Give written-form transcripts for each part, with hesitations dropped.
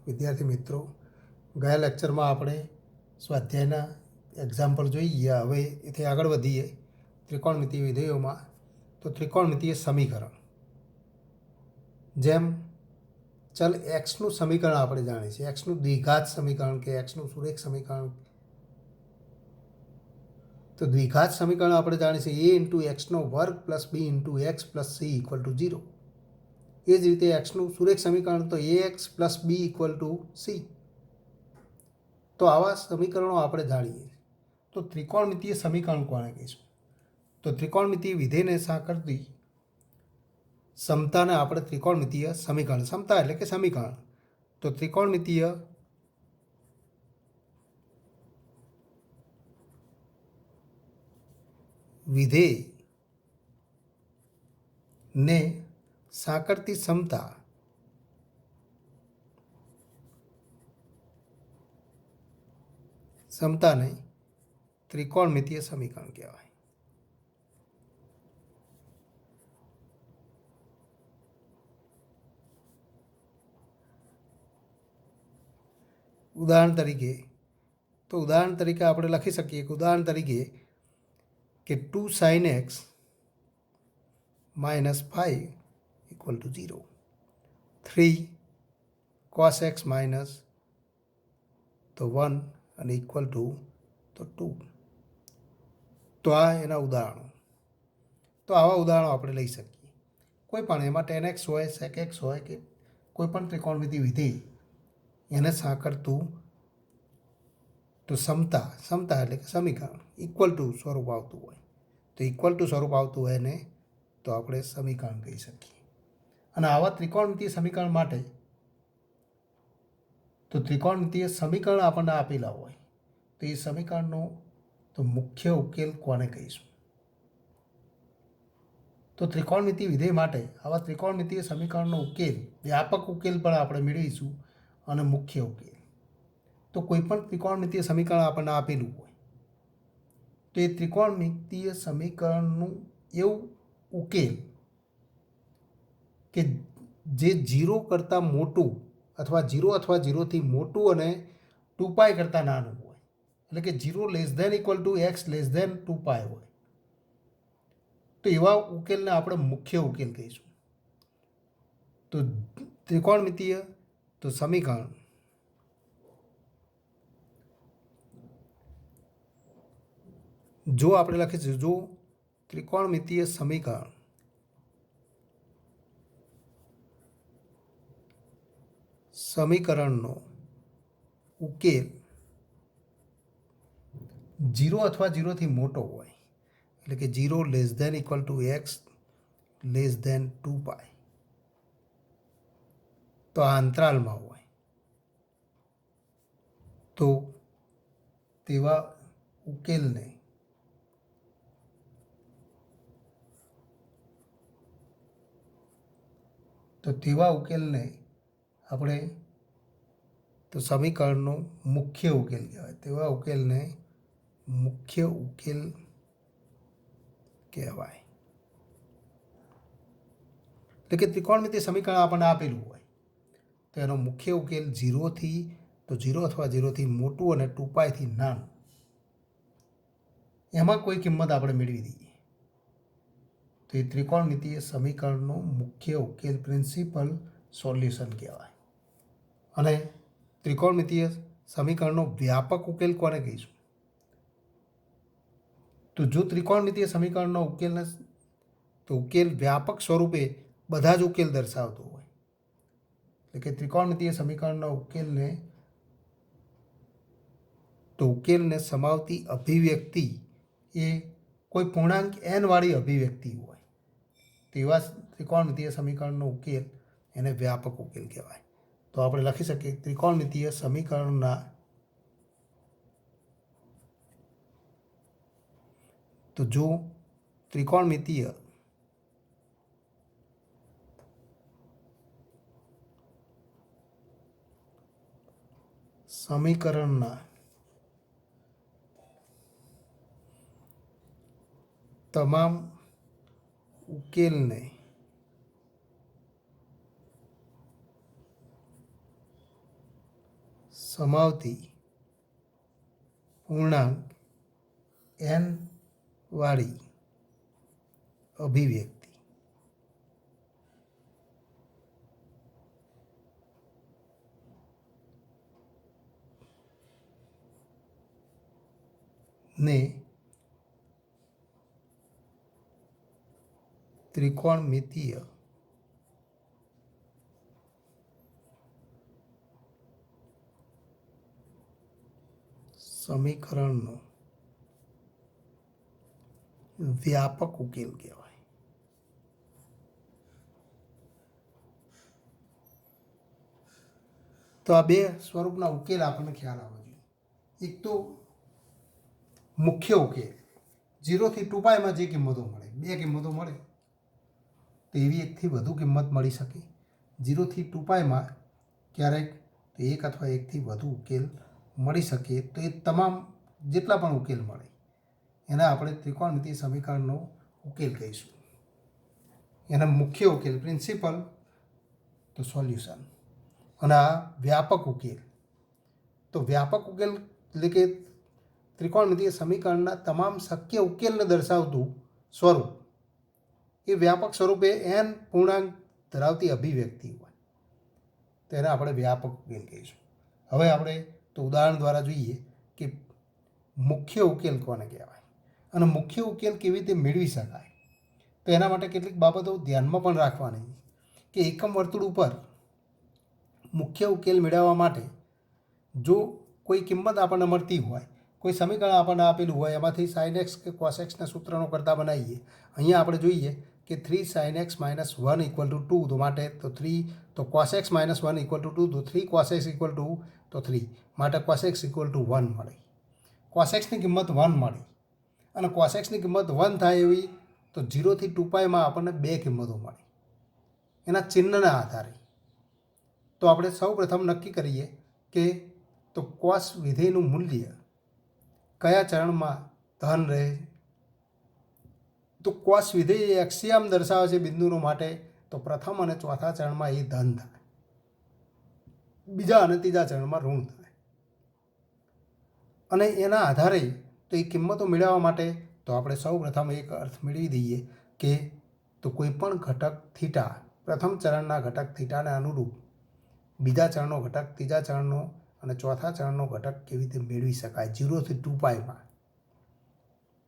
વિદ્યાર્થી મિત્રો, ગયા લેક્ચરમાં આપણે સ્વાધ્યાયના એક્ઝામ્પલ જોઈ ગયા. હવે એથી આગળ વધીએ ત્રિકોણમિતીય વિધેયોમાં. તો ત્રિકોણમિતીય સમીકરણ, જેમ ચલ એક્સનું સમીકરણ આપણે જાણીએ છીએ, એક્સનું દ્વિઘાત સમીકરણ કે એક્સનું સુરેખ સમીકરણ. તો દ્વિઘાત સમીકરણ આપણે જાણીએ છીએ a ઇન્ટુ એક્સનો વર્ગ plus b into x plus c equal to 0. એ જ રીતે એક્સનું સુરેખ સમીકરણ તો a x plus b equal to c. તો આવા સમીકરણો આપણે જાણીએ. તો ત્રિકોણમિતીય સમીકરણ કોને કહીશું? તો ત્રિકોણમિતીય વિધેયને સાંકળતી સમતાને આપણે ત્રિકોણમિતીય સમીકરણ, સમતા એટલે કે સમીકરણ. તો ત્રિકોણમિતીય વિધેયને સાંકળતી સમતાને ત્રિકોણમિતીય સમીકરણ કહેવાય. ઉદાહરણ તરીકે આપણે લખી શકીએ કે ઉદાહરણ તરીકે કે 2 sin x minus 5 equal to 0, 3 cos x minus તો 1 અને ઇક્વલ ટુ તો 2. તો આ એના ઉદાહરણો. તો આવા ઉદાહરણો આપણે લઈ શકીએ. કોઈ પણ એમાં tan x હોય, sec x હોય કે કોઈ પણ ત્રિકોણમિતીય વિધેય એને સાંકળતું તો સમતા એટલે કે સમીકરણ ઇક્વલ ટુ સ્વરૂપ આવતું હોય. તો ઇક્વલ ટુ સ્વરૂપ આવતું હોય ને તો આપણે સમીકરણ કહી શકીએ. અને આવા ત્રિકોણમિતીય સમીકરણ માટે તો ત્રિકોણમિતીય સમીકરણ આપણને આપેલા હોય તો એ સમીકરણનો તો મુખ્ય ઉકેલ કોને કહીશું? તો ત્રિકોણમિતીય વિધેય માટે આવા ત્રિકોણમિતીય સમીકરણનો ઉકેલ, વ્યાપક ઉકેલ પણ આપણે મેળવીશું અને મુખ્ય ઉકેલ. તો કોઈ પણ ત્રિકોણમિતીય સમીકરણ આપણને આપેલું હોય તો એ ત્રિકોણમિતીય સમીકરણનું એવું ઉકેલ કે જે 0 કરતાં મોટું અથવા 0થી મોટું અને 2π કરતાં નાનું હોય, એટલે કે 0 less than equal to x less than 2π હોય, તો એવા ઉકેલને આપણે મુખ્ય ઉકેલ કહીશું. તો ત્રિકોણમિતીય તો સમીકરણ જો આપણે લખીશું, જો ત્રિકોણમિતીય સમીકરણનો ઉકેલ 0 અથવા 0થી મોટો હોય, એટલે કે 0 less than equal to x less than 2π, તો આ અંતરાલમાં હોય, તો તેવા ઉકેલને આપણે તો સમીકરણનો મુખ્ય ઉકેલ કહેવાય. તેવા ઉકેલને મુખ્ય ઉકેલ કહેવાય. એટલે કે ત્રિકોણમિતીય સમીકરણ આપણને આપેલું હોય તો એનો મુખ્ય ઉકેલ 0 અથવા 0થી મોટું અને 2πથી નાનું, એમાં કોઈ કિંમત આપણે મેળવી દઈએ તો એ ત્રિકોણમિતીય સમીકરણનો મુખ્ય ઉકેલ, પ્રિન્સિપલ સોલ્યુશન કહેવાય. અને ત્રિકોણમિતીય સમીકરણનો વ્યાપક ઉકેલ કોને કહીશું? તો જો ત્રિકોણમિતીય સમીકરણનો ઉકેલને તો ઉકેલ વ્યાપક સ્વરૂપે બધા જ ઉકેલ દર્શાવતો હોય, એટલે કે ત્રિકોણમિતીય સમીકરણના ઉકેલને સમાવતી અભિવ્યક્તિ એ કોઈ પૂર્ણાંક n વાળી અભિવ્યક્તિ હોય, તેવા ત્રિકોણમિતીય સમીકરણનો ઉકેલ એને વ્યાપક ઉકેલ કહેવાય. તો આપણે લખી શકીએ ત્રિકોણમિતીય સમીકરણના તો જો ત્રિકોણમિતીય સમીકરણના તમામ ઉકેલને સમાવતી પૂર્ણાંક n વાળી અભિવ્યક્તિ ને ત્રિકોણમિતીય સમીકરણનો વ્યાપક ઉકેલ કહેવાય. તો આ બે સ્વરૂપના ઉકેલ આપણને ખ્યાલ આવવો જોઈએ. એક તો મુખ્ય ઉકેલ 0 થી 2πમાં જે કિંમતો મળે, બે કિંમતો મળે તો એવી એકથી વધુ કિંમત મળી શકે. 0 થી 2πમાં ક્યારેક તો એક અથવા એકથી વધુ ઉકેલ મળી શકે. તો એ તમામ જેટલા પણ ઉકેલ મળે એના આપણે ત્રિકોણમિતીય સમીકરણનો ઉકેલ કહીશું. એના મુખ્ય ઉકેલ પ્રિન્સિપલ તો સોલ્યુશન. અને આ વ્યાપક ઉકેલ, તો વ્યાપક ઉકેલ એટલે કે ત્રિકોણમિતીય સમીકરણના તમામ શક્ય ઉકેલને દર્શાવતું સ્વરૂપ એ વ્યાપક સ્વરૂપે n પૂર્ણાંક ધરાવતી અભિવ્યક્તિ હોય તો એને આપણે વ્યાપક ઉકેલ કહીશું. હવે આપણે તો ઉદાહરણ દ્વારા જોઈએ કે મુખ્ય ઉકેલ કોને કહેવાય અને મુખ્ય ઉકેલ કેવી રીતે મેળવી શકાય. તો એના માટે કેટલીક બાબતો ધ્યાનમાં પણ રાખવાની કે એકમ વર્તુળ ઉપર મુખ્ય ઉકેલ મેળવવા માટે જો કોઈ કિંમત આપણને મળતી હોય, કોઈ સમીકરણ આપણને આપેલું હોય, એમાંથી sin x કે cos x ના સૂત્રનો કરતા બનાવીએ. અહીંયા આપણે જોઈએ કે 3 sin x - 1 = 2, તો માટે તો 3 તો cos x - 1 = 2, તો 3 cos x = 3 માટે cos x = 1 મળી. cos x ની કિંમત 1 મળી અને cos x ની કિંમત 1 થાય એવી તો 0 થી 2πમાં આપણને બે કિંમતો મળી એના ચિહ્નના આધારે. તો આપણે સૌ પ્રથમ નક્કી કરીએ કે તો cos વિધેયનું મૂલ્ય કયા ચરણમાં ધન રહે. તો cos વિધેય એક્સિયમ દર્શાવે છે બિંદુનો માટે, તો પ્રથમ અને ચોથા ચરણમાં એ ધન થાય, બીજા અને ત્રીજા ચરણમાં ઋણ થાય. અને એના આધારે તો એ કિંમતો મેળવવા માટે તો આપણે સૌ પ્રથમ એક અર્થ મેળવી દઈએ કે તો કોઈ પણ ઘટક થીટા પ્રથમ ચરણના ઘટક થીટાને અનુરૂપ બીજા ચરણનો ઘટક, ત્રીજા ચરણનો અને ચોથા ચરણનો ઘટક કેવી રીતે મેળવી શકાય 0 થી 2πમાં.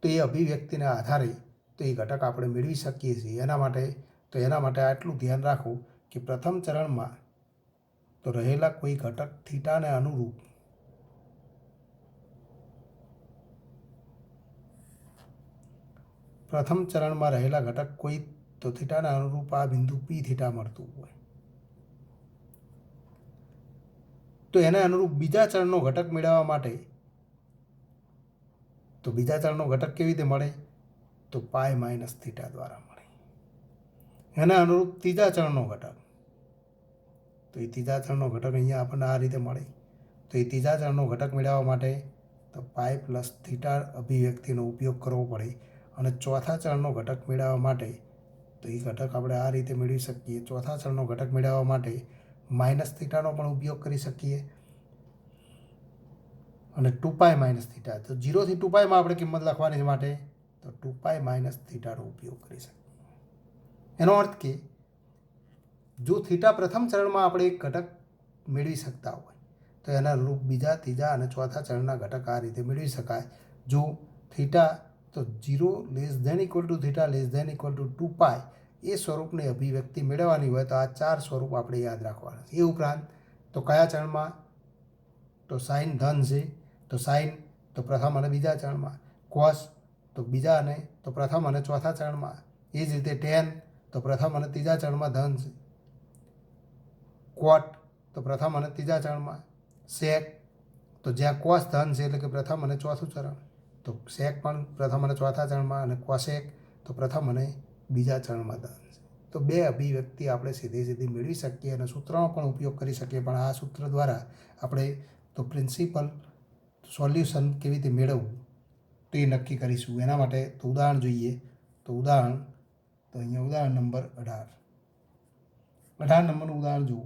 તો એ અભિવ્યક્તિના આધારે તો એ ઘટક આપણે મેળવી શકીએ છીએ. એના માટે આટલું ધ્યાન રાખવું કે પ્રથમ ચરણમાં તો રહેલા કોઈ ઘટક થીટાને અનુરૂપ પ્રથમ ચરણમાં રહેલા ઘટક કોઈ તો થીટાને અનુરૂપ આ બિંદુ p થીટા મળતું હોય તો એને અનુરૂપ બીજા ચરણનો ઘટક મેળવવા માટે તો બીજા ચરણનો ઘટક કેવી રીતે મળે તો π - થીટા દ્વારા મળે. એના અનુરૂપ ત્રીજા ચરણનો ઘટક તો એ ત્રીજા ચરણનો ઘટક અહીંયા આપણને આ રીતે મળે. તો એ ત્રીજા ચરણનો ઘટક મેળવવા માટે તો π + થીટા અભિવ્યક્તિનો ઉપયોગ કરવો પડે. અને ચોથા ચરણનો ઘટક મેળવવા માટે તો એ ઘટક આપણે આ રીતે મેળવી શકીએ. ચોથા ચરણનો ઘટક મેળવવા માટે - થીટાનો પણ ઉપયોગ કરી શકીએ અને 2π - થીટા. તો 0 થી 2πમાં આપણે કિંમત લખવાની માટે તો 2π - થીટાનો ઉપયોગ કરી શકીએ. એનો અર્થ કે જો થીટા પ્રથમ ચરણમાં આપણે એક ઘટક મેળવી શકતા હોય તો એના અનુરૂપ બીજા, ત્રીજા અને ચોથા ચરણના ઘટક આ રીતે મેળવી શકાય. જો થીટા તો 0 <= થીટા <= 2π એ સ્વરૂપની અભિવ્યક્તિ મેળવવાની હોય તો આ ચાર સ્વરૂપ આપણે યાદ રાખવાના. એ ઉપરાંત તો કયા ચરણમાં તો સાઇન ધન છે તો સાઇન તો પ્રથમ અને બીજા ચરણમાં, કોસ તો બીજા અને તો પ્રથમ અને ચોથા ચરણમાં, એ જ રીતે ટેન તો પ્રથમ અને ત્રીજા ચરણમાં ધન છે, કોટ તો પ્રથમ અને ત્રીજા ચરણમાં, સેક તો જ્યાં કોસ ધન છે એટલે કે પ્રથમ અને ચોથું ચરણ તો સેક પણ પ્રથમ અને ચોથા ચરણમાં, અને કોસેક તો પ્રથમ અને બીજા ચરણમાં ધન છે. તો બે અભિવ્યક્તિ આપણે સીધી મેળવી શકીએ અને સૂત્રનો પણ ઉપયોગ કરી શકીએ. પણ આ સૂત્ર દ્વારા આપણે તો પ્રિન્સિપલ સોલ્યુશન કેવી રીતે મેળવવું તો એ નક્કી કરીશું. એના માટે તો ઉદાહરણ જોઈએ. તો અહીંયા ઉદાહરણ નંબર 18 નંબરનું ઉદાહરણ જુઓ.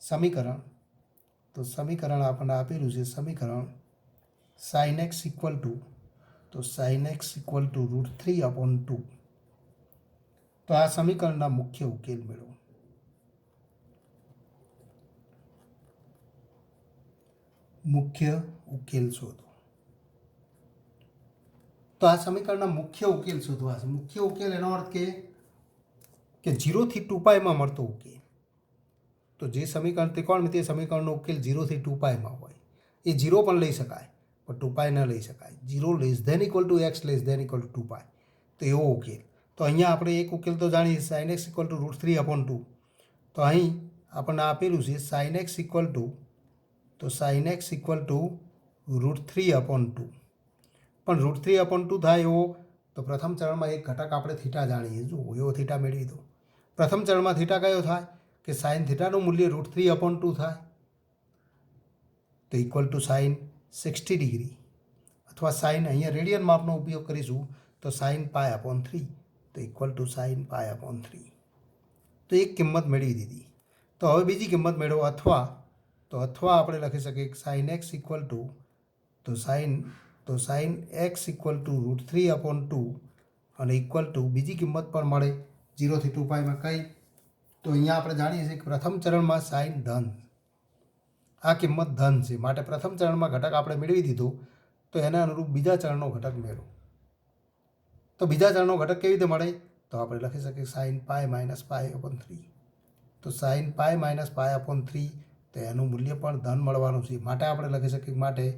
સમીકરણ તો સમીકરણ આપણને આપેલું છે સમીકરણ સાઇન એક્સ ઇક્વલ ટુ √3/2. તો આ સમીકરણના મુખ્ય ઉકેલ મેળવો. મુખ્ય ઉકેલ શોધો. તો આ સમીકરણના મુખ્ય ઉકેલ શોધવા છે. મુખ્ય ઉકેલ એનો અર્થ કે 0 થી 2πમાં મળતો ઉકેલ. તો જે સમીકરણ ત્રિકોણમિતિય સમીકરણનો ઉકેલ 0 થી 2πમાં હોય એ 0 પણ લઈ શકાય પણ 2π ન લઈ શકાય. 0 <= x <= 2π. તો એવો ઉકેલ. તો અહીંયા આપણે એક ઉકેલ તો જાણીએ sin x = √3/2. તો અહીં આપણને આપેલું છે sin x = √3/2. પણ √3/2 થાય એવો તો પ્રથમ ચરણમાં એક ઘટક આપણે થીટા જાણીએ. જુઓ એવો થીટા મેળવી દો. પ્રથમ ચરણમાં થીટા કયો થાય કે સાઇન થીટાનું મૂલ્ય √3/2 થાય તો ઇક્વલ ટુ સાઇન 60 ડિગ્રી. અથવા સાઇન અહીંયા રેડિયન માપનો ઉપયોગ કરીશું તો સાઇન π/3 તો ઇક્વલ ટુ સાઇન π/3. તો એક કિંમત મેળવી દીધી. તો હવે બીજી કિંમત મેળવો અથવા આપણે લખી શકીએ સાઇન x = √3/2 અને ઇક્વલ ટુ બીજી કિંમત પણ મળે 0 થી 2πમાં કઈ. તો અહીંયા આપણે જાણીએ છીએ કે પ્રથમ ચરણમાં સાઇન ધન, આ કિંમત ધન છે માટે પ્રથમ ચરણમાં ઘટક આપણે મેળવી દીધો. તો એના અનુરૂપ બીજા ચરણનો ઘટક મેળવો. તો બીજા ચરણનો ઘટક કેવી રીતે મળે તો આપણે લખી શકીએ સાઇન π - π/3. તો સાઇન π - π/3 તો એનું મૂલ્ય પણ ધન મળવાનું છે માટે આપણે લખી શકીએ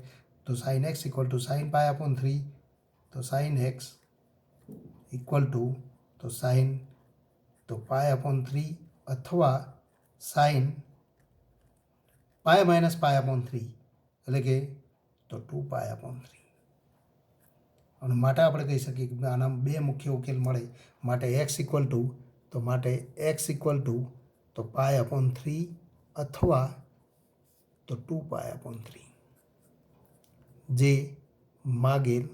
તો સાઇન x = sin π/3 તો સાઇન x તો સાઇન તો π/3 અથવા સાઇન π - π/3 એટલે કે તો 2π/3. અને માટે આપણે કહી શકીએ કે આના બે મુખ્ય ઉકેલ મળે માટે x = તો π/3 અથવા તો 2π/3 જે માગેલ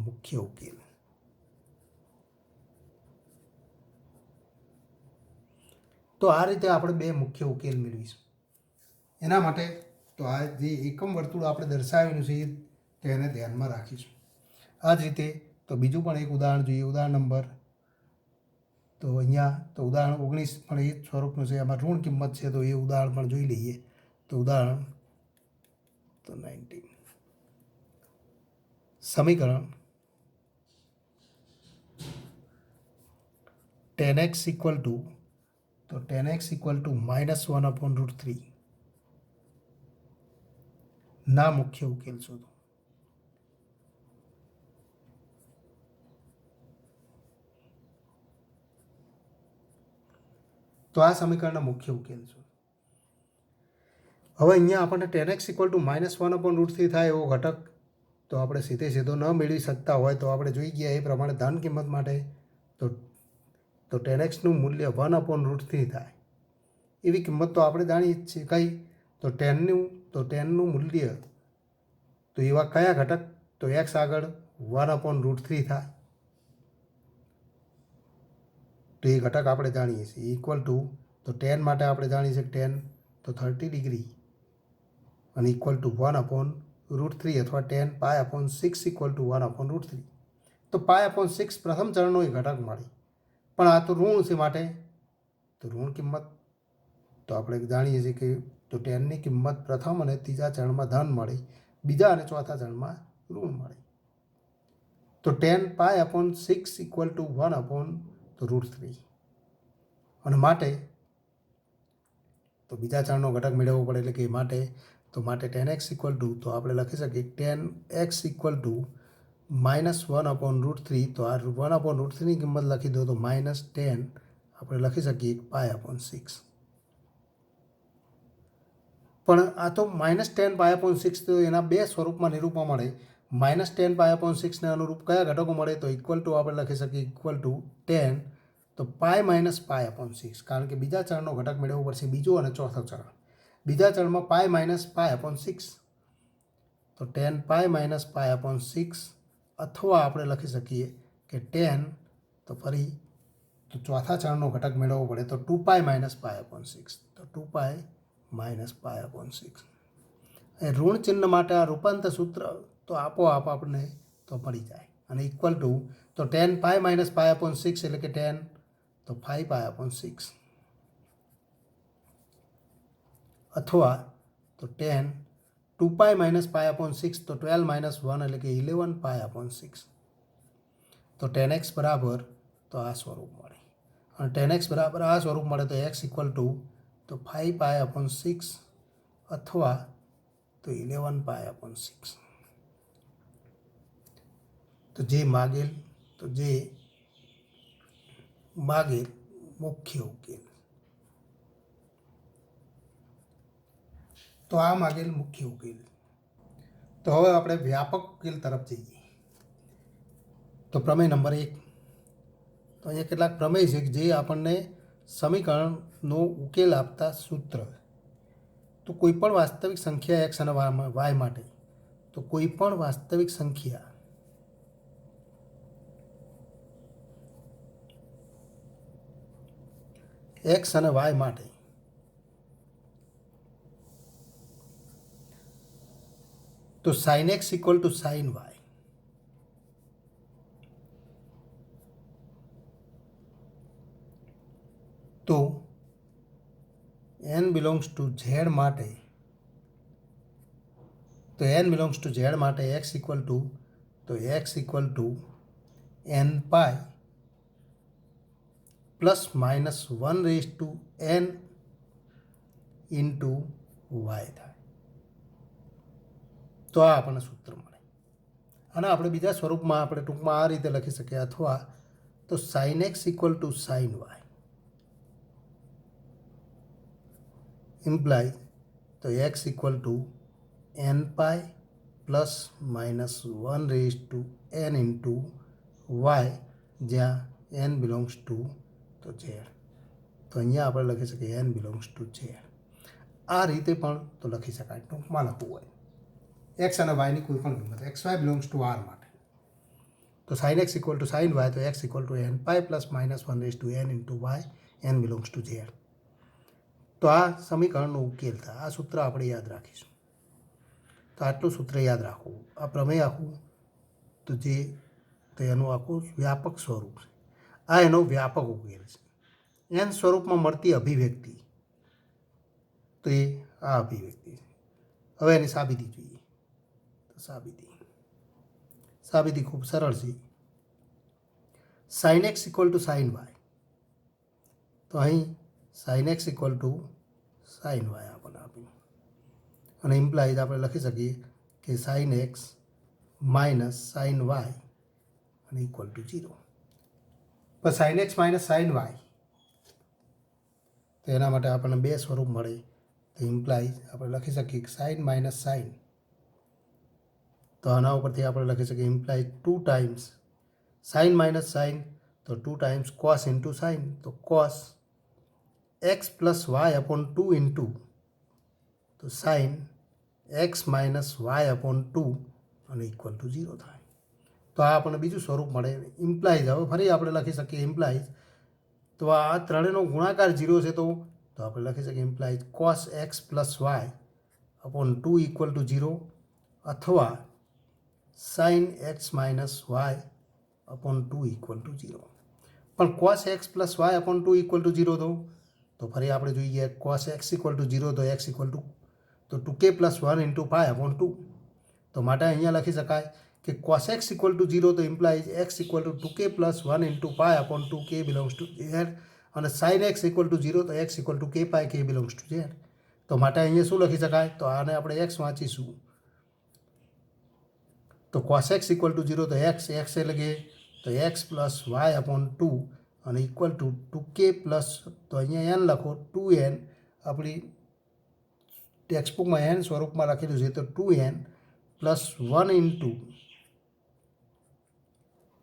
મુખ્ય ઉકેલ. તો આ રીતે આપણે બે મુખ્ય ઉકેલ મેળવીશું. એના માટે તો આ જે એકમ વર્તુળ આપણે દર્શાવેલું છે તેને ધ્યાનમાં રાખીશું. આ જ રીતે તો બીજું પણ એક ઉદાહરણ જોઈએ. ઉદાહરણ નંબર તો અહીંયા તો ઉદાહરણ 19 પણ એ જ સ્વરૂપનું છે. આમાં ઋણ કિંમત છે તો એ ઉદાહરણ પણ જોઈ લઈએ. તો ઉદાહરણ તો 19 સમીકરણ tan x = -1/√3 ના મુખ્ય ઉકેલ શોધો. તો આ સમીકરણના મુખ્ય ઉકેલ છે. હવે અહીંયા આપણને tan x = -1/√3 થાય એવો ઘટક તો આપણે સીધો ન મેળવી શકતા હોય તો આપણે જોઈ ગયા એ પ્રમાણે ધન કિંમત માટે તો tan x નું મૂલ્ય 1/√3 થાય એવી કિંમત તો આપણે જાણીએ જ છીએ. કઈ તો tanનું મૂલ્ય તો એવા કયા ઘટક તો x આગળ 1/√3 થાય તો એ ઘટક આપણે જાણીએ છીએ ઇક્વલ ટુ તો tan માટે આપણે જાણીએ છીએ tan તો 30 ડિગ્રી અને ઇક્વલ ટુ 1/√3 અથવા tan π/6 = 1/√3. તો π/6 પ્રથમ ચરણનો એ ઘટક મળે પણ આ તો ઋણ છે માટે તો ઋણ કિંમત તો આપણે જાણીએ છીએ કે તો tanની કિંમત પ્રથમ અને ત્રીજા ચરણમાં ધન મળે, બીજા અને ચોથા ચરણમાં ઋણ મળે. તો tan π/6 = 1/√3 અને માટે તો બીજા ચરણનો ઘટક મેળવવો પડે એટલે કે માટે tan x = તો આપણે લખી શકીએ tan x = -1/√3 તો આ 1/√3 ની કિંમત લખી દો તો -tan આપણે લખી શકીએ π/6. પણ આ તો -tan π/6 તો એના બે સ્વરૂપમાં નિરૂપવા મળે. -tan π/6 ને અનુરૂપ કયા ઘટકો મળે તો ઇક્વલ ટુ આપણે લખી શકીએ tan તો π - π/6 કારણ કે બીજા ચરણનો ઘટક મેળવવો પડશે બીજો અને ચોથો ચરણ. બીજા ચરણમાં π - π/6 તો tan π - π/6 અથવા આપણે લખી શકીએ કે tan તો ફરી તો ચોથા ચરણનો ઘટક મેળવવો પડે તો 2π - π/6 તો 2π માઇનસ પાય અપોન 6. એ ઋણ ચિહ્ન માટે આ રૂપાંતર સૂત્ર તો આપોઆપ આપણને તો મળી જાય. અને ઇક્વલ ટુ તો 10 પાય માઇનસ પાય અપોન 6 એટલે કે 10 તો 5 પાય અપોન 6, અથવા તો 10 2 પાય માઇનસ પાય અપોન 6 તો 12 માઇનસ 1 એટલે કે 11 પાય અપોન 6. તો 10x બરાબર તો આ સ્વરૂપ મળે. અને 10x બરાબર આ સ્વરૂપ મળે તો x ઇક્વલ ટુ તો 5 પાય અપોન 6 અથવા તો 11 પાય અપોન 6. તો જે માગેલ મુખ્ય ઉકેલ. તો આ માગેલ મુખ્ય ઉકેલ. તો હવે આપણે વ્યાપક ઉકેલ તરફ જઈએ. તો પ્રમેય નંબર 1. તો અહીંયા કેટલાક પ્રમેય છે જે આપણને સમીકરણનો ઉકેલ આપતા સૂત્ર. તો કોઈ પણ વાસ્તવિક સંખ્યા x અને y માટે, તો કોઈ પણ વાસ્તવિક સંખ્યા x અને y માટે તો sin x equal to sin y. તો n બિલોંગ્સ ટુ z માટે, તો n બિલોંગ્સ ટુ z માટે x ઇક્વલ ટુ તો x equal to n pi plus minus 1/n into y થાય. તો આ આપણને સૂત્ર મળે. અને આપણે બીજા સ્વરૂપમાં આપણે ટૂંકમાં આ રીતે લખી શકીએ, અથવા તો sin x equal to sin y imply તો x equal to n pi plus minus 1/n into y, જ્યાં n બિલોંગ્સ ટુ તો z. તો અહીંયા આપણે લખી શકીએ n બિલોંગ્સ ટુ z. આ રીતે પણ તો લખી શકાય ટૂંકમાં લખવું હોય x અને yની કોઈ પણ કિંમત xy બિલોંગ્સ ટુ r માટે. તો sin x equal to sin y તો x equal to n pi plus minus 1/n into y, n belongs to z. તો આ સમીકરણનો ઉકેલ થાય. આ સૂત્ર આપણે યાદ રાખીશું. તો આટલું સૂત્ર યાદ રાખવું. આ પ્રમેય આખું તો એનું આખું વ્યાપક સ્વરૂપ છે. આ એનો વ્યાપક ઉકેલ છે. n સ્વરૂપમાં મળતી અભિવ્યક્તિ તો એ આ અભિવ્યક્તિ છે. હવે એની સાબિતી જોઈએ. તો સાબિતી ખૂબ સરળ છે. sin x equal to sin y. તો અહીં sin x equal to sin y આપણને આપ્યું. અને ઇમ્પ્લાઇઝ આપણે લખી શકીએ કે sin x minus sin y અને ઇક્વલ ટુ 0. પણ sin x minus sin y તો એના માટે આપણને બે સ્વરૂપ મળે. તો ઇમ્પ્લાઇઝ આપણે લખી શકીએ કે sin માઇનસ sin. તો આના ઉપરથી આપણે લખી શકીએ implies 2 times sin minus sin, તો 2 ટાઈમ્સ cos ઇન્ટુ sin, તો cos x plus y upon 2 into તો sin x minus y upon 2 અને ઇક્વલ ટુ 0 થાય. તો આ આપણને બીજું સ્વરૂપ મળે. ઇમ્પ્લાઇઝ હવે ફરી આપણે લખી શકીએ ઇમ્પ્લાઇઝ તો આ ત્રણેયનો ગુણાકાર 0 છે તો આપણે લખી શકીએ implies cos x plus y upon 2 equal to 0, અથવા sin x minus y upon 2 equal to 0. પણ cos x plus y upon 2 equal to 0 તો ફરી આપણે જોઈએ cos x ઇક્વલ ટુ 0 તો x ઇક્વલ ટુ તો 2k પ્લસ 1 ઇન્ટુ પાય upon 2. તો માટે અહીંયા લખી શકાય કે cos x ઇક્વલ ટુ 0 તો implies x equal two 2k plus 1 into pi upon 2k belongs to z, અને sin x ઇક્વલ ટુ 0 તો x equal to k pi k belongs to z. તો માટે અહીંયા શું લખી શકાય? તો આને આપણે x વાંચીશું. તો cos x ઇક્વલ ટુ 0 તો x એટલે કે તો x પ્લસ y અપોન 2 અને ઇક્વલ ટુ 2k પ્લસ તો અહીંયા n લખો 2n, આપણી ટેક્સ્ટબુકમાં n સ્વરૂપમાં લખેલું છે તો 2n plus 1 into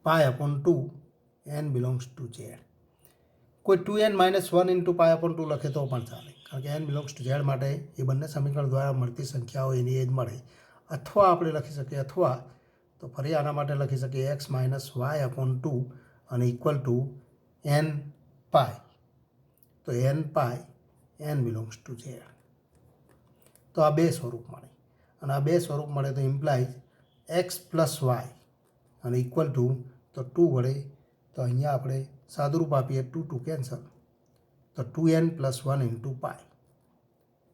pi upon 2 n belongs to z. કોઈ 2n માઇનસ 1 ઇન્ટુ પાય અપોન 2 લખે તો પણ ચાલે, કારણ કે n બિલોંગ્સ ટુ z માટે એ બંને સમીકરણ દ્વારા મળતી સંખ્યાઓ એની એ જ મળે. અથવા આપણે લખી શકીએ અથવા તો ફરી આના માટે લખી શકીએ x માઇનસ y અપોન 2 અને ઇક્વલ ટુ n પાય, તો n pi n belongs to z. તો આ બે સ્વરૂપ મળે અને આ બે સ્વરૂપ મળે તો ઇમ્પ્લાઇઝ એક્સ પ્લસ વાય અને ઇક્વલ ટુ તો 2 વડે તો અહીંયા આપણે સાદુરૂપ આપીએ 2 કેન્સલ તો 2n પ્લસ 1 ઇન્ટુ પાય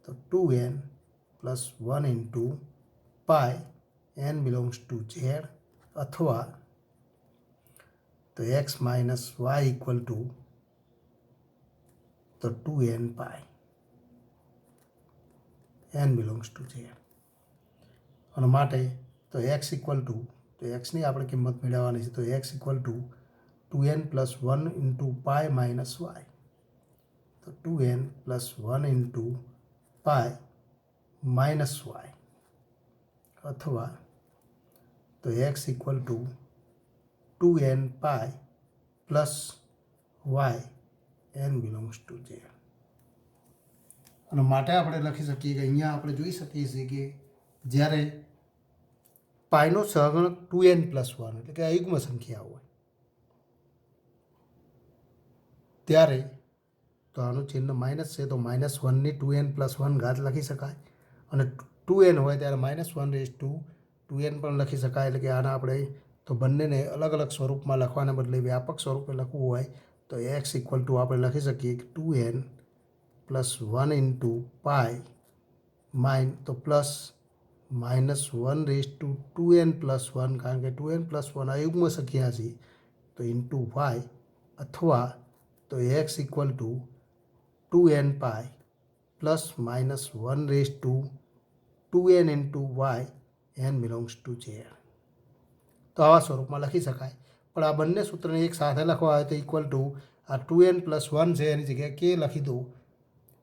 તો 2n plus 1 into pi n belongs to Z અથવા તો x minus y equal to તો 2n pi n belongs to Z અને માટે તો એક્સ ઇક્વલ ટુ તો એક્સની આપણે કિંમત મેળવવાની છે તો x equal to 2n plus 1 into pi minus y તો 2n plus 1 into pi minus y અથવા તો x equal to 2n pi plus y n belongs to Z અને માટે આપણે લખી શકીએ કે અહીંયા આપણે જોઈ શકીએ છીએ કે જ્યારે પાયનો સહગુણક 2n પ્લસ 1 એટલે કે અયુગ્મ સંખ્યા હોય ત્યારે તો આનું ચિહ્ન માઇનસ છે તો માઇનસ 1ની 2n પ્લસ 1 ઘાત લખી શકાય અને 2n હોય ત્યારે માઇનસ 1 રેઝ ટુ 2n પણ લખી શકાય એટલે કે આના આપણે તો બંનેને અલગ અલગ સ્વરૂપમાં લખવાને બદલે વ્યાપક સ્વરૂપે લખવું હોય તો એક્સ ઇક્વલ ટુ આપણે લખી શકીએ કે 2n પ્લસ 1 ઇન્ટુ પાય તો plus minus 1 raise to 2n plus 1 કારણ કે 2n પ્લસ 1 અયુગ્મ સંખ્યા છે તો ઇન્ટુ વાય અથવા તો x equal to 2n pi plus minus 1 raise to 2n into y n belongs to Z તો આવા સ્વરૂપમાં લખી શકાય પણ આ બંને સૂત્રને એક સાથે લખવા હોય તો ઇક્વલ ટુ આ 2n પ્લસ 1 છે એની જગ્યાએ કે લખી દો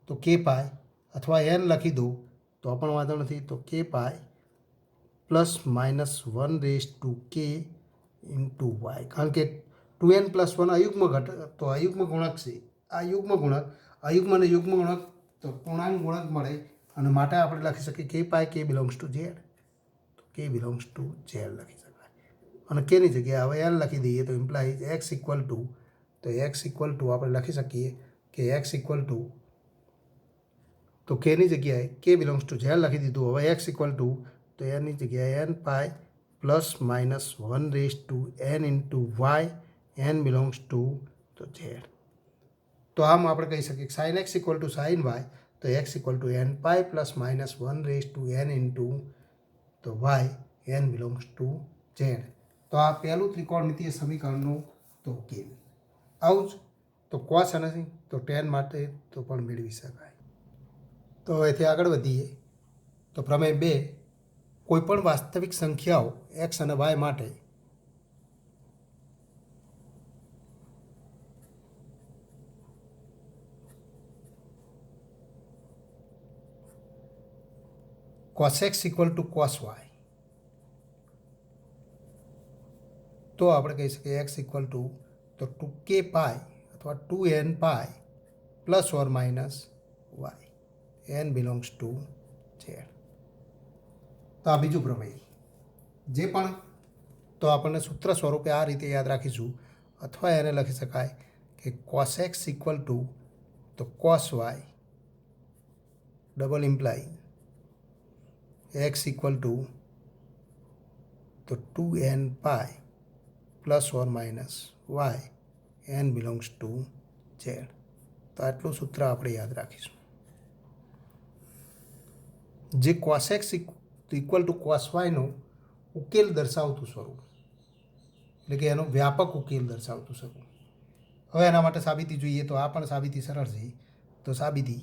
તો કે પાય અથવા n લખી દો તો પણ વાંધો નથી તો કે pi plus minus 1 raise to k into y કારણ કે 2n પ્લસ 1 અયુગ્મ ઘટક તો અયુગ્મ ગુણક છે આ યુગ્મ ગુણક અયુગ્મ અને યુગ્મ ગુણક તો પૂર્ણાંક ગુણક મળે અને માટે આપણે લખી શકીએ કે પાય કે બિલોંગ્સ ટુ ઝેડ તો કે બિલોંગ્સ ટુ ઝેડ લખી શકાય અને કેની જગ્યાએ હવે એલ લખી દઈએ તો ઇમ્પ્લાઇઝ એક્સ ઇક્વલ ટુ તો એક્સ ઇક્વલ ટુ આપણે લખી શકીએ કે એક્સ ઇક્વલ ટુ તો કેની જગ્યાએ કે બિલોંગ્સ ટુ ઝેડ લખી દીધું હવે એક્સ ઇક્વલ ટુ તો એની જગ્યાએ n pi plus minus 1 raise to n into y n belongs to તો ઝેડ તો આમ આપણે કહી શકીએ sine x equal to sine y તો x equal to n pi plus minus 1 raise to n into તો y n belongs to Z તો આ પહેલું ત્રિકોણમિતીય સમીકરણનું તો ઉકેલ આવું જ તો કોસ અને તો ટેન માટે તો પણ મેળવી શકાય તો એથી આગળ વધીએ તો પ્રમેય 2 કોઈપણ વાસ્તવિક સંખ્યાઓ એક્સ અને વાય માટે cos x equal to cos y તો આપણે કહી શકીએ એક્સ ઇક્વલ ટુ તો 2k પાય અથવા 2n pi plus or minus y n belongs to Z તો આ બીજું પ્રમેય જે પણ તો આપણને સૂત્ર સ્વરૂપે આ રીતે યાદ રાખીશું અથવા એને લખી શકાય કે cos x ઇક્વલ ટુ તો cos y double implies x equal to તો 2n pi plus or minus y n belongs to Z તો આટલું સૂત્ર આપણે યાદ રાખીશું જે cos x equal to cos yનો ઉકેલ દર્શાવતું સ્વરૂપ એટલે કે એનો વ્યાપક ઉકેલ દર્શાવતું સ્વરૂપ હવે એના માટે સાબિતી જોઈએ તો આ પણ સાબિતી સરળ છે તો સાબિતી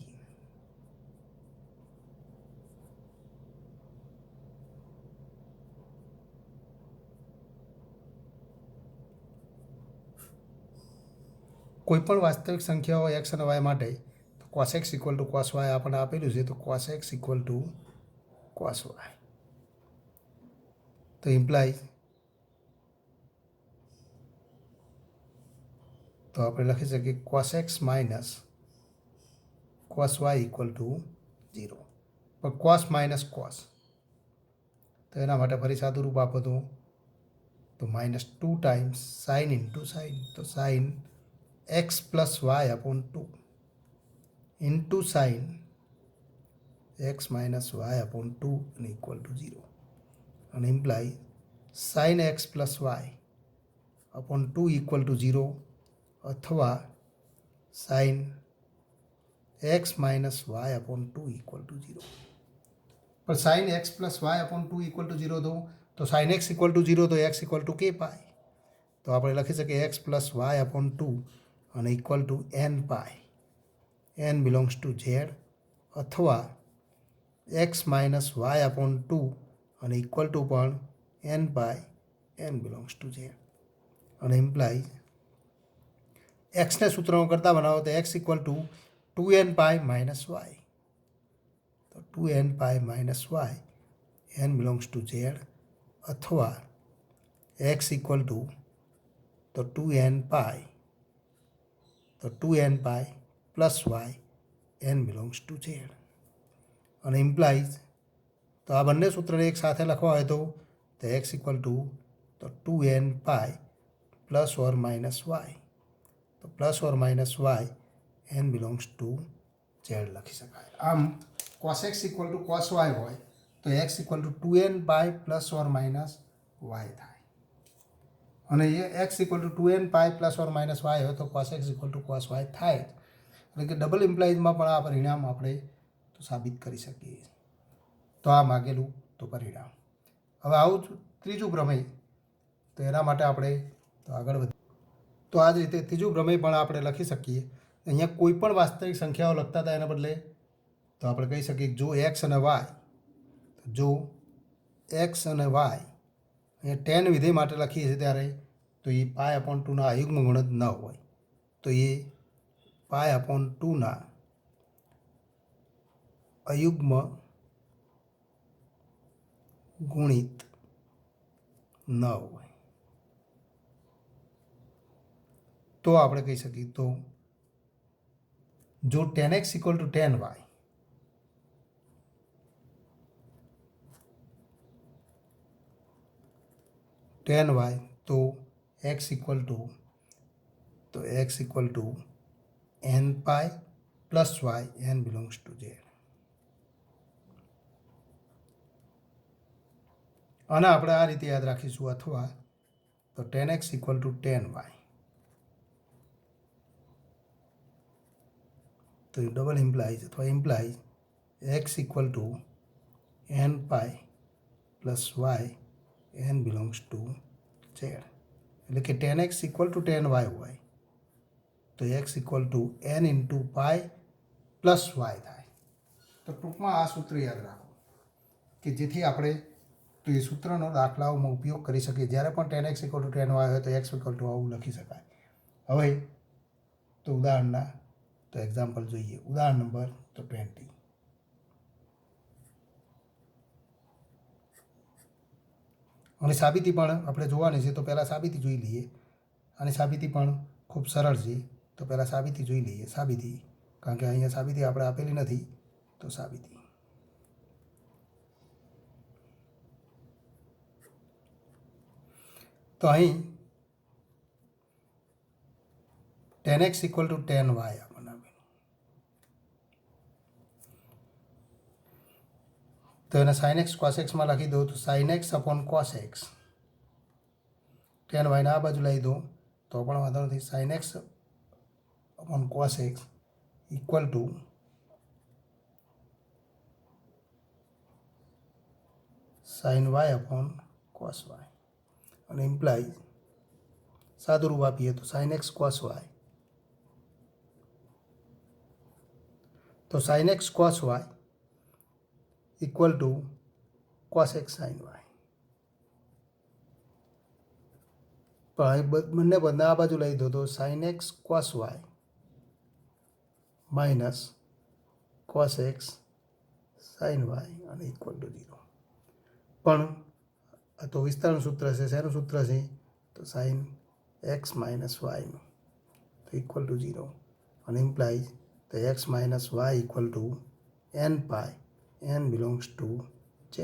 કોઈપણ વાસ્તવિક સંખ્યાઓ એક્સ અને વાય માટે તો cos x equal to cos y આપણને આપેલું છે તો cos x equal to cos y તો ઇમ્પ્લાય તો આપણે લખી શકીએ cos x minus cos y equal to 0 પણ cos માઇનસ cos તો એના માટે ફરી સાદું રૂપ આપો તો minus 2 times sine into sine તો સાઇન x plus y upon 2 into sine x minus y upon 2 and equal to 0 and imply sin x plus y upon 2 equal to 0 अथवा sin x minus y upon 2 equal to 0 पर sin x plus y upon 2 equal to 0 दो तो sin x equal to 0 तो x equal to k pi તો આપણે લખી શકીએ x plus y upon 2 અને equal to n pi n belongs to z अथवा x minus y upon 2 અને equal to પણ n pi n belongs to z અને implies x ને સૂત્રમાં કરતા બનાવો તો x equal to 2n pi minus y તો 2n pi minus y n belongs to z अथवा x equal to तो 2n pi तो 2n pi plus y n belongs to z અને ઇમ્પ્લાઇઝ તો આ બંને સૂત્રને એક સાથે લખવા હોય તો x ઇક્વલ ટુ તો 2n pi plus or minus y તો plus or minus y n belongs to z લખી શકાય આમ cos x equal to cos y હોય તો x equal to 2n pi plus or minus y થાય અને એ x equal to 2n pi plus or minus y હોય તો cos x equal to cos y થાય એટલે કે ડબલ ઇમ્પ્લાઇઝમાં પણ આ પરિણામ આપણે તો સાબિત કરી શકીએ તો આ માગેલું તો પરિણામ હવે આવું ત્રીજું પ્રમેય તો એના માટે આપણે તો આગળ વધીએ તો આ જ રીતે ત્રીજું પ્રમેય પણ આપણે લખી શકીએ અહીંયા કોઈ પણ વાસ્તવિક સંખ્યાઓ લખતા હતા એના બદલે તો આપણે કહી શકીએ જો x અને y જો x અને y અહીંયા tan વિધેય માટે લખીએ છીએ ત્યારે તો એ પાય અપોન 2ના અયુગ્મ ગુણજ ન હોય તો એ પાય અપોન 2ના અયુગ્મ ગુણિત ન હોય તો આપણે કહી શકીએ તો જો tan x equal two tan y તો x equal to n pi plus y n belongs to z અને આપણે આ રીતે યાદ રાખીશું અથવા તો tan x equal two tan y તો ડબલ ઇમ્પ્લાઇઝ અથવા implies x equal to n pi plus y n belongs to z એટલે કે tan x equal two tan y હોય તો x equal to n into pi plus y થાય તો ટૂંકમાં આ સૂત્ર યાદ રાખો કે જેથી આપણે તો એ સૂત્રનો દાખલાઓમાં ઉપયોગ કરી શકીએ જ્યારે પણ tan x equal two tan y હોય તો x ઇક્વલ ટુ આવું લખી શકાય હવે તો ઉદાહરણના તો એક્ઝામ્પલ જોઈએ ઉદાહરણ નંબર તો 20 અને સાબિતી પણ આપણે જોવાની છે તો પહેલાં સાબિતી જોઈ લઈએ અને સાબિતી પણ ખૂબ સરળ છે તો પહેલાં સાબિતી જોઈ લઈએ સાબિતી કારણ કે અહીંયા સાબિતી આપણે આપેલી નથી તો સાબિતી તો અહીં tan x equal two tan y આપણને આપેલું તો એને sin x cos x માં લખી દો તો sin x upon cos x tan y ને આ બાજુ લઈ દો તો પણ વાંધો નથી sin x upon cos x equal to sin y upon cos y અને ઇમ્પ્લાઇઝ સાદું રૂપ આપીએ તો sin x cos y તો sin x cos y equal to cos x sin y પણ બંને બંને આ બાજુ લઈ દો તો sin x cos y minus cos x sin y અને ઇક્વલ ટુ 0 પણ તો વિસ્તારનું સૂત્ર છે શેનું સૂત્ર છે તો sin x માઇનસ વાયનું તો ઇક્વલ ટુ 0 અને ઇમ્પ્લાઇઝ તો x minus y equal to n pi n belongs to z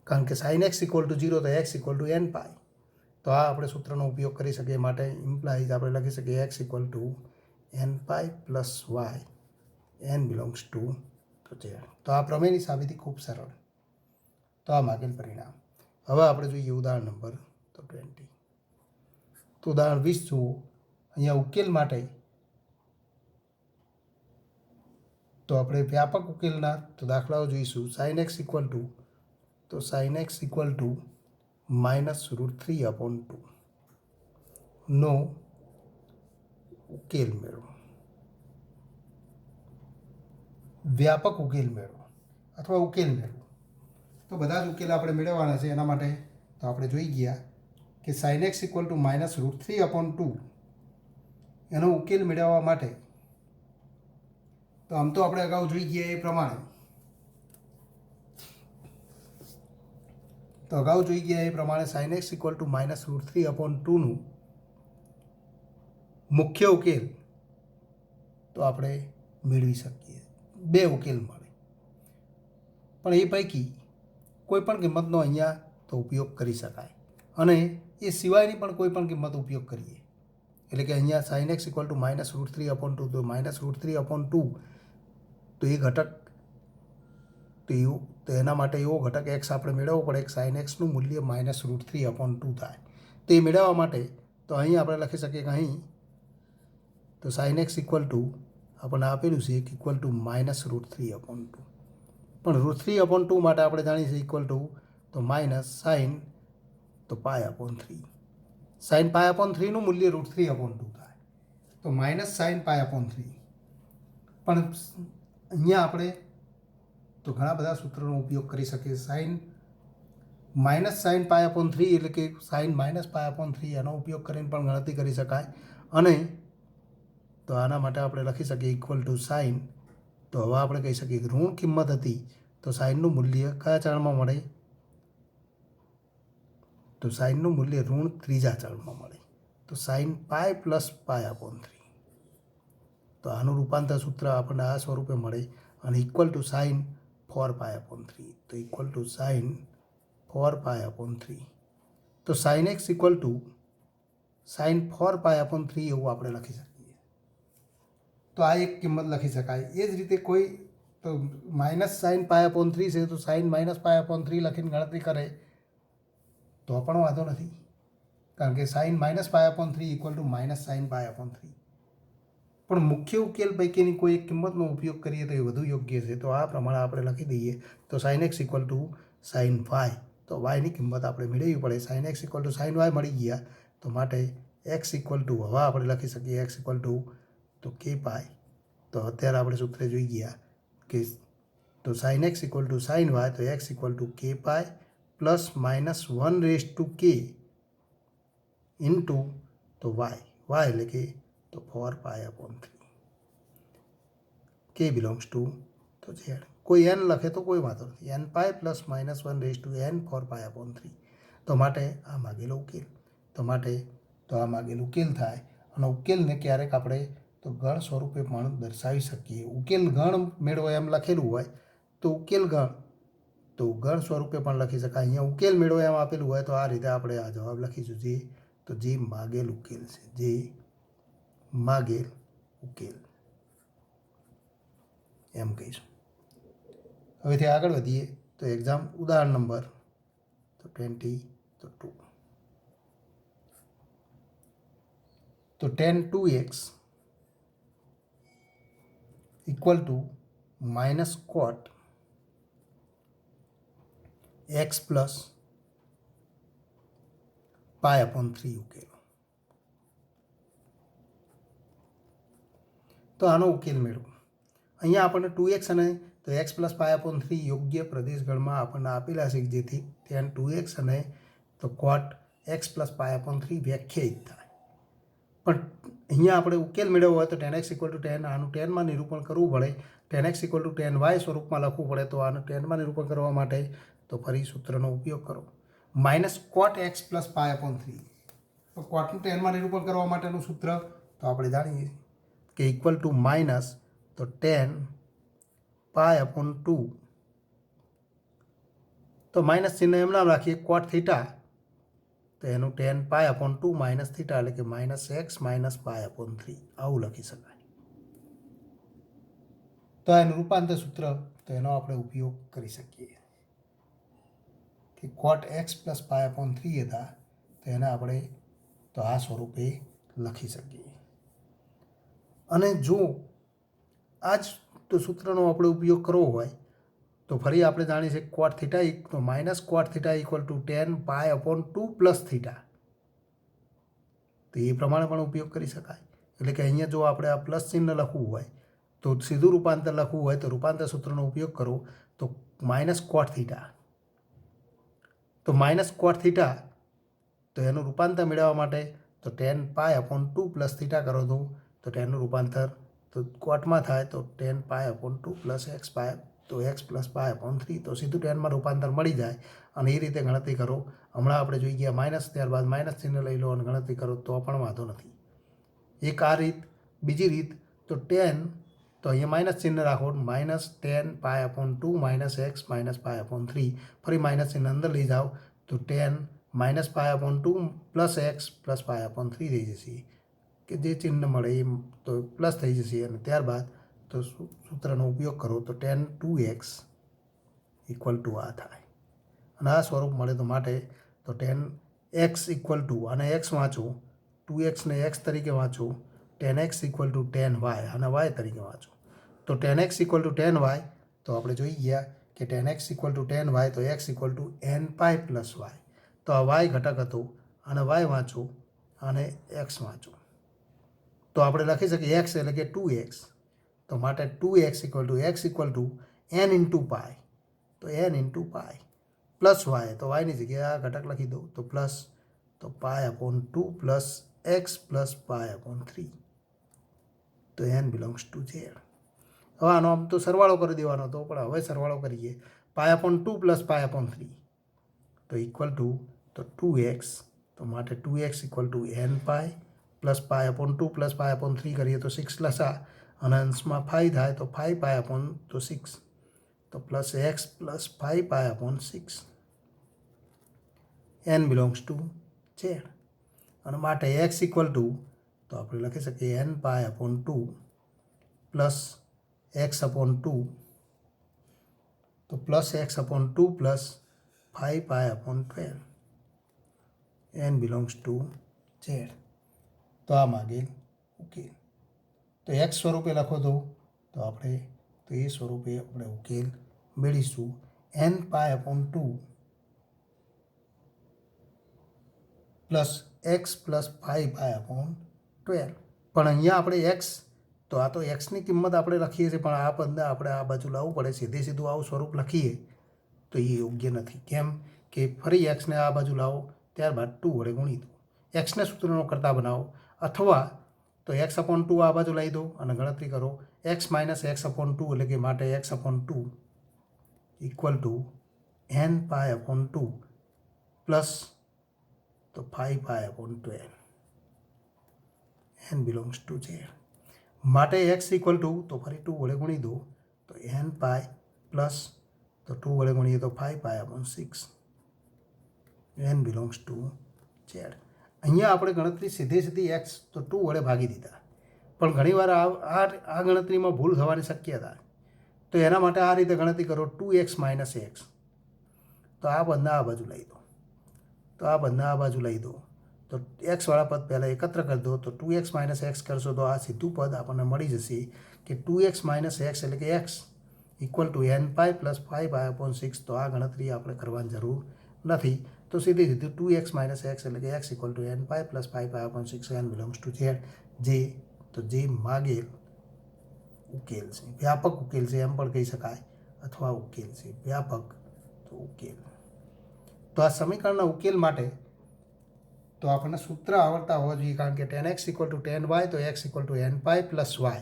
કારણ કે sin x ઇક્વલ ટુ 0 તો x ઇક્વલ ટુ n પાઈ તો આ આપણે સૂત્રનો ઉપયોગ કરી શકીએ માટે ઇમ્પ્લાઇઝ આપણે લખી શકીએ x equal to n pi plus y n belongs to તો ઝેડ. તો આ પ્રમેયની સાબિતી ખૂબ સરળ. તો આ માગેલ પરિણામ. હવે આપણે જોઈએ ઉદાહરણ નંબર 20. તો ઉદાહરણ 20 જુઓ. અહીંયા ઉકેલ માટે તો આપણે વ્યાપક ઉકેલના તો દાખલાઓ જોઈશું. sin x ઇક્વલ ટુ -√3/2 નો ઉકેલ મેળવો. વ્યાપક ઉકેલ મેળવો અથવા ઉકેલ મેળવો. તો બધા જ ઉકેલ આપણે મેળવવાના છે. એના માટે તો આપણે જોઈ ગયા કે sin x ઇક્વલ ટુ -√3/2 એનો ઉકેલ મેળવવા માટે તો આમ તો આપણે અગાઉ જોઈ ગયા એ પ્રમાણે sin x ઇક્વલ ટુ -√3/2નું મુખ્ય ઉકેલ તો આપણે મેળવી શકીએ. બે ઉકેલ મળે, પણ એ પૈકી કોઈ પણ કિંમતનો અહીંયા તો ઉપયોગ કરી શકાય અને એ સિવાયની પણ કોઈ પણ કિંમત ઉપયોગ કરીએ. એટલે કે અહીંયા sin x ઇક્વલ ટુ -√3/2 તો -√3/2 તો એ ઘટક તો એના માટે એવો ઘટક x આપણે મેળવવો પડે કે sin x નું મૂલ્ય -√3/2 થાય. તો એ મેળવવા માટે તો અહીં આપણે લખી શકીએ કે અહીં તો sin x ઇક્વલ ટુ આપણને આપેલું છે ઇક્વલ ટુ -√3/2. પણ √3/2 માટે આપણે જાણીએ છીએ ઇક્વલ ટુ તો માઇનસ sin તો π/3. sin π/3નું મૂલ્ય √3/2 થાય તો -sin π/3. પણ અહીંયા આપણે તો ઘણા બધા સૂત્રોનો ઉપયોગ કરી શકીએ. sin π/3 એટલે કે sin -π/3 એનો ઉપયોગ કરીને પણ ગણતરી કરી શકાય. અને તો આના માટે આપણે લખી શકીએ ઇક્વલ ટુ sin. તો હવે આપણે કહી શકીએ કે ઋણ કિંમત હતી તો સાઇનનું મૂલ્ય કયા ચલમાં મળે? તો સાઇનનું મૂલ્ય ઋણ ત્રીજા ચલમાં મળે. તો sin π + π/3. તો આનું રૂપાંતર સૂત્ર આપણને આ સ્વરૂપે મળે અને ઇક્વલ ટુ sin 4π/3. તો ઇક્વલ ટુ sin 4π/3. તો sin x equal to sin 4π/3 એવું આપણે લખી શકીએ. તો આ એક કિંમત લખી શકાય. એ જ રીતે કોઈ તો -sin π/3 છે તો sin -π/3 લખીને ગણતરી કરે તો પણ વાંધો નથી, કારણ કે sin -π/3 ઇક્વલ ટુ -sin π/3. પણ મુખ્ય ઉકેલ પૈકીની કોઈ એક કિંમતનો ઉપયોગ કરીએ તો એ વધુ યોગ્ય છે. તો આ પ્રમાણે આપણે લખી દઈએ તો sin x equal to sin y. તો yની કિંમત આપણે મેળવવી પડે. sin x equal to sin y મળી ગયા તો માટે x ઇક્વલ ટુ હવે આપણે લખી શકીએ x ઇક્વલ ટુ તો k π. તો અત્યારે આપણે સૂત્ર જોઈ ગયા કે તો sin x equal to sin y તો x equal to k π plus -1/k into તો y એટલે કે તો 4π/3. k બિલોંગ્સ ટુ તો z. કોઈ n લખે તો કોઈ વાંધો નથી. n π plus -1/n 4π/3. તો માટે આ માગેલો ઉકેલ થાય. અને ઉકેલને ક્યારેક આપણે તો ગણ સ્વરૂપે પણ દર્શાવી શકીએ. ઉકેલ ગણ મેળવો એમ લખેલું હોય તો ઉકેલ ગણ સ્વરૂપે પણ લખી શકાય. અહીંયા ઉકેલ મેળવો એમ આપેલું હોય તો આ રીતે આપણે આ જવાબ લખીશું જે માગેલ ઉકેલ છે. એમ કહીશું. હવેથી આગળ વધીએ તો એક્ઝામ ઉદાહરણ નંબર તો 22. તો tan 2x equal to -cot x plus π/3 ઉકેલો. તો આનો ઉકેલ મેળવો. અહીંયા આપણને 2x અને તો x પ્લસ π/3 યોગ્ય પ્રદેશગણમાં આપણને આપેલા છે, જેથી tan 2x અને તો cot x પ્લસ π/3 વ્યાખ્યાયિત થાય. પણ અહીંયા આપણે ઉકેલ મેળવવો હોય તો tan x equal two tan આનું ટેનમાં નિરૂપણ કરવું પડે. tan x equal two tan y સ્વરૂપમાં લખવું પડે. તો આનું ટેનમાં નિરૂપણ કરવા માટે તો ફરી સૂત્રનો ઉપયોગ કરો. -cot x plus π/3. તો કોટનું ટેનમાં નિરૂપણ કરવા માટેનું સૂત્ર તો આપણે જાણીએ કે ઇક્વલ ટુ માઇનસ તો tan π/2. તો માઇનસ ચિહ્ન એમ નામ રાખીએ cot થીટા તો એનું tan π/2 માઇનસ થીટા એટલે કે -x -π/3 આવું લખી શકાય. તો એનું રૂપાંતર સૂત્ર તો એનો આપણે ઉપયોગ કરી શકીએ કે cot x plus pi upon 3 હતા તો એને આપણે તો આ સ્વરૂપે લખી શકીએ. અને જો આ જ તો સૂત્રનો આપણે ઉપયોગ કરવો હોય તો ફરી આપણે જાણીએ છીએ cot થીટા તો minus cot theta equal to 10 pi upon 2 plus theta, તો એ પ્રમાણે પણ ઉપયોગ કરી શકાય. એટલે કે અહીંયા જો આપણે આ પ્લસ ચિહ્ન લખવું હોય તો સીધું રૂપાંતર લખવું હોય તો રૂપાંતર સૂત્રનો ઉપયોગ કરો તો માઇનસ cot થીટા, તો માઇનસ cot થીટા તો એનું રૂપાંતર મેળવવા માટે તો 10 પાય અપોન 2 પ્લસ થીટા કરો તો તેનું રૂપાંતર તો કોટમાં થાય તો 10 પાય અપોન 2 પ્લસ એક્સ પાય તો એક્સ પ્લસ પાય અપોન 3 તો સીધું 10માં રૂપાંતર મળી જાય અને એ રીતે ગણતરી કરો. હમણાં આપણે જોઈ ગયા માઇનસ, ત્યારબાદ માઇનસ ચિહ્ન લઈ લો અને ગણતરી કરો તો પણ વાંધો નથી. એક આ રીત. બીજી રીત તો 10 તો અહીંયા માઇનસ ચિહ્ન રાખો, minus 10 pi upon 2 minus x minus pi upon 3, ફરી માઇનસ ચિહ્ન અંદર લઈ જાઓ તો 10 minus pi upon 2 plus x plus pi upon 3 થઈ જશે કે જે ચિહ્ન મળે એ તો પ્લસ થઈ જશે અને ત્યારબાદ તો સૂત્રનો ઉપયોગ કરો તો 10 2x ઇક્વલ ટુ આ થાય અને આ સ્વરૂપ મળે તો માટે તો 10x ઇક્વલ ટુ અને એક્સ વાંચો 2x ને એક્સ તરીકે વાંચો, 10x ઇક્વલ ટુ 10y અને y તરીકે વાંચો. તો 10x ઇક્વલ ટુ 10y તો આપણે જોઈ ગયા કે 10x ઇક્વલ ટુ 10y તો x equal to n pi plus y, તો આ y ઘટક હતો અને y વાંચો અને x વાંચો તો આપણે લખી શકીએ x એટલે કે 2x, તો માટે 2x equal to n into pi તો n into pi plus y તો yની જગ્યાએ આ ઘટક લખી દો તો પ્લસ તો પાય upon 2 plus x plus pi upon 3 તો n બિલોંગ્સ ટુ z. હવે આનો આમ તો સરવાળો કરી દેવાનો હતો પણ હવે સરવાળો કરીએ. પાય અપોન 2 પ્લસ પાય અપોન 3 તો ઇક્વલ ટુ તો 2x તો માટે 2x equal to n pi plus pi upon 2 plus pi upon 3 કરીએ તો 6 લસા અને અંશમાં 5 થાય તો 5 પાય અપોન તો 6 તો plus x plus 5 pi upon 6 n belongs to z. અને માટે x ઇક્વલ ટુ તો આપણે લખી શકીએ n pi upon 2 plus x upon 2 તો plus x upon 2 plus 5 pi upon 12 n belongs to z. તો આ માગેલ ઉકેલ તો x સ્વરૂપે લખો તો આપણે તો એ સ્વરૂપે આપણે ઉકેલ મેળવીશું n pi upon 2 plus x plus 5 pi upon 12. પણ અહીંયા આપણે એક્સ તો આ તો એક્સની કિંમત આપણે લખીએ છીએ પણ આ પદને આપણે આ બાજુ લાવવું પડે, સીધું આવું સ્વરૂપ લખીએ તો એ યોગ્ય નથી. કેમ કે ફરી એક્સને આ બાજુ લાવો ત્યારબાદ 2 વડે ગુણી દો, એક્સને સૂત્રનો કરતા બનાવો અથવા તો એક્સ અપોન 2 આ બાજુ લઈ દો અને ગણતરી કરો એક્સ માઇનસ એક્સ અપોન 2 એટલે કે માટે x upon 2 equal to n pi upon 2 plus તો 5 pi upon 12 n belongs to z. માટે x ઇક્વલ ટુ તો ફરી 2 વડે ગુણી દો તો n પાય પ્લસ તો 2 વડે ગુણીએ તો 5 pi upon 6 n belongs to z. અહીંયા આપણે ગણતરી સીધી x તો 2 વડે ભાગી દીધા પણ ઘણીવાર આ ગણતરીમાં ભૂલ થવાની શક્યતા, તો એના માટે આ રીતે ગણતરી કરો 2x માઇનસ એક્સ તો આ પદના આ બાજુ લઈ દો તો આ પદના આ બાજુ લઈ દો તો એક્સવાળા પદ પહેલાં એકત્ર કરી દો તો 2x માઇનસ એક્સ કરશો તો આ સીધું પદ આપણને મળી જશે કે 2x માઇનસ એક્સ એટલે કે x equal to n pi plus 5 pi upon 6. તો આ ગણતરી આપણે કરવાની જરૂર નથી તો સીધું 2x માઇનસ એક્સ એટલે કે x equal to n pi plus 5 pi upon 6 n belongs to z. જે માગેલ ઉકેલ છે, વ્યાપક ઉકેલ છે એમ પણ કહી શકાય અથવા ઉકેલ છે વ્યાપક તો ઉકેલ. તો આ સમીકરણના ઉકેલ માટે તો આપણને સૂત્ર આવડતા હોવા જોઈએ કારણ કે 10x ઇક્વલ ટુ 10y તો x equal to n pi plus y.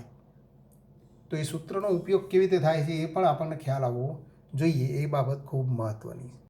તો એ સૂત્રનો ઉપયોગ કેવી રીતે થાય છે એ પણ આપણને ખ્યાલ આવવો જોઈએ, એ બાબત ખૂબ મહત્ત્વની છે.